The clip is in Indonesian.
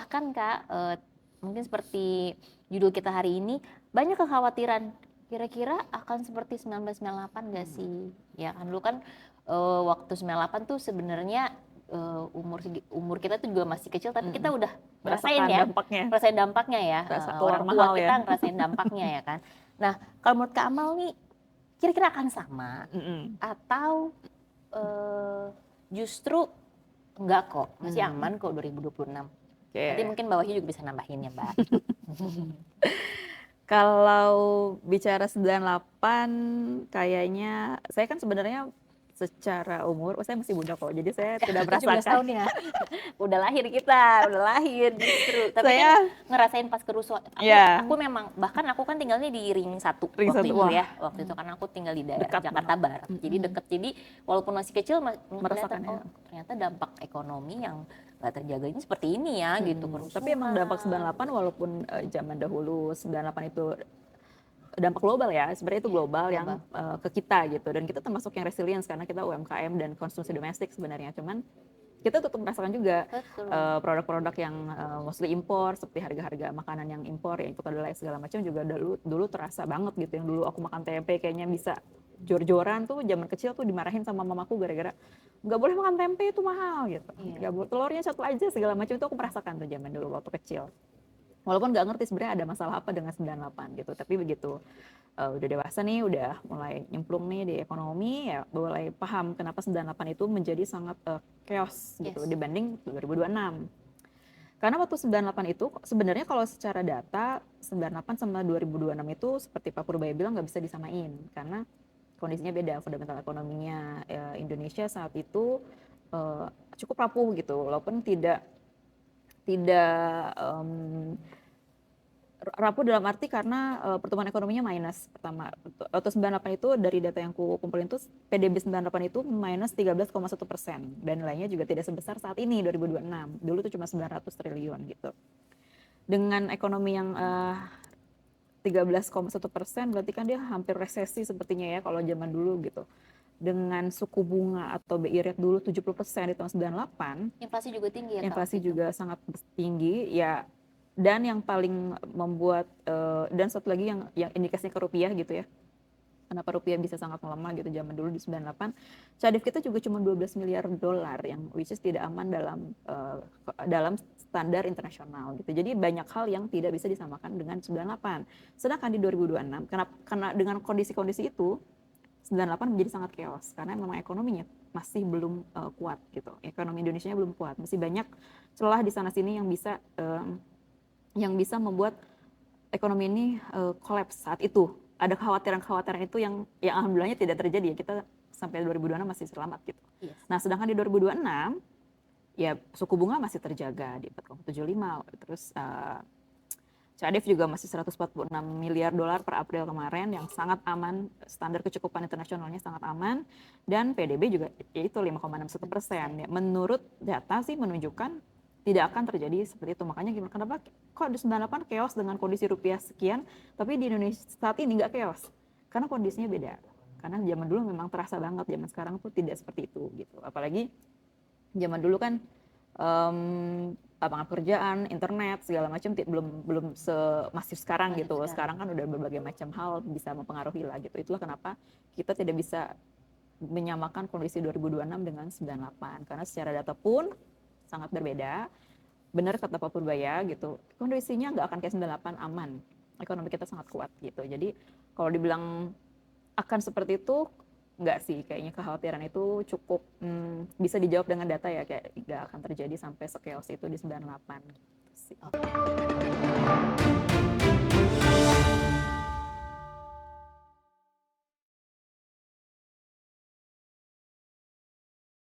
bahkan Kak, mungkin seperti judul kita hari ini, banyak kekhawatiran, kira-kira akan seperti 1998 nggak sih? Ya kan dulu kan waktu 98 tuh sebenarnya umur kita tuh juga masih kecil, tapi kita udah ngerasain Merasakan ya, dampaknya. ngerasain dampaknya ya. Rasa telur Orang tua mahal kita ya. ngerasain dampaknya ya kan. Nah, kalau menurut Kak Amal nih, kira-kira akan sama atau justru enggak kok, masih aman kok 2026. Nanti Oke. mungkin Mbak Wahyu juga bisa nambahin ya, Mbak. Kalau bicara 98 kayaknya saya kan sebenarnya secara umur, saya masih muda kok, jadi saya tidak 17 merasakan. tahun ya. Udah lahir kita, udah lahir justru. Tapi kan Saya ngerasain pas kerusuhan. ya Aku memang, bahkan aku kan tinggalnya di Ring 1 ring waktu satu, itu wah ya. Waktu itu karena aku tinggal di daerah dekat Jakarta banget. Barat. Jadi deket. Jadi walaupun masih kecil kelihatan, Merasakan ya. oh ternyata dampak ekonomi yang gak terjaga ini seperti ini ya gitu, Tapi emang dampak 98 kerusuhan. walaupun zaman dahulu 98 itu dampak global ya, sebenarnya itu Iya, global yang global. ke kita gitu, dan kita termasuk yang resilience karena kita UMKM dan konsumsi domestik sebenarnya, cuman kita tetap merasakan juga Betul. produk-produk yang mostly impor, seperti harga-harga makanan yang impor ya, itu kedelai segala macam juga dulu terasa banget gitu. Yang dulu aku makan tempe kayaknya bisa jor-joran tuh, zaman kecil tuh dimarahin sama mamaku gara-gara nggak boleh makan tempe, itu mahal gitu, Iya. nggak boleh, telurnya satu aja segala macam, itu aku merasakan tuh zaman dulu waktu kecil. Walaupun nggak ngerti sebenarnya ada masalah apa dengan 98 gitu, tapi begitu udah dewasa nih, udah mulai nyemplung nih di ekonomi, ya mulai paham kenapa 98 itu menjadi sangat chaos gitu Yes. dibanding 2026. Karena waktu 98 itu sebenarnya kalau secara data 98 sama 2026 itu seperti Pak Purbaya bilang nggak bisa disamain karena kondisinya beda, fundamental ekonominya. Indonesia saat itu eh, cukup rapuh gitu, walaupun tidak tidak rapuh dalam arti karena pertumbuhan ekonominya minus. Pertama, waktu 98 itu dari data yang ku kumpulin tuh PDB 98 itu minus 13,1%, dan nilainya juga tidak sebesar saat ini 2026. Dulu tuh cuma 900 triliun gitu. Dengan ekonomi yang 13,1%, berarti kan dia hampir resesi sepertinya ya kalau zaman dulu gitu. Dengan suku bunga atau BI rate dulu 70% di tahun 98, Inflasi juga tinggi ya Kak waktu inflasi itu. juga sangat tinggi ya. Dan yang paling membuat dan satu lagi yang indikasinya ke rupiah gitu ya, kenapa rupiah bisa sangat melemah gitu zaman dulu di 98, cadef kita juga cuma 12 miliar dolar yang which is tidak aman dalam standar internasional gitu. Jadi banyak hal yang tidak bisa disamakan dengan 98. Sedangkan di 2026 karena dengan kondisi-kondisi itu 98 menjadi sangat chaos karena memang ekonominya masih belum kuat gitu. Ekonomi Indonesia belum kuat, masih banyak celah di sana sini yang bisa membuat ekonomi ini kolaps saat itu. Ada kekhawatiran-kekhawatiran itu yang alhamdulillahnya tidak terjadi ya, kita sampai 2026 masih selamat gitu. Yes. Nah sedangkan di 2026 ya suku bunga masih terjaga di 4,75, terus cadef juga masih 146 miliar dolar per April kemarin yang sangat aman, standar kecukupan internasionalnya sangat aman, dan PDB juga yaitu 5,61%. Ya, menurut data sih menunjukkan tidak akan terjadi seperti itu. Makanya gimana, kenapa kok di 98 chaos dengan kondisi rupiah sekian, tapi di Indonesia saat ini nggak chaos? Karena kondisinya beda. Karena zaman dulu memang terasa banget, zaman sekarang tuh tidak seperti itu gitu. Apalagi zaman dulu kan lapangan pekerjaan, internet segala macam belum semasif sekarang gitu. Sekarang kan udah berbagai macam hal bisa mempengaruhi lah gitu. Itulah kenapa kita tidak bisa menyamakan kondisi 2026 dengan 98 karena secara data pun sangat berbeda. Benar kata Pak Purbaya gitu, kondisinya nggak akan kayak 98, aman. Ekonomi kita sangat kuat gitu. Jadi kalau dibilang akan seperti itu, nggak sih, kayaknya kekhawatiran itu cukup bisa dijawab dengan data ya, kayak nggak akan terjadi sampai sekeos itu di 98 gitu sih.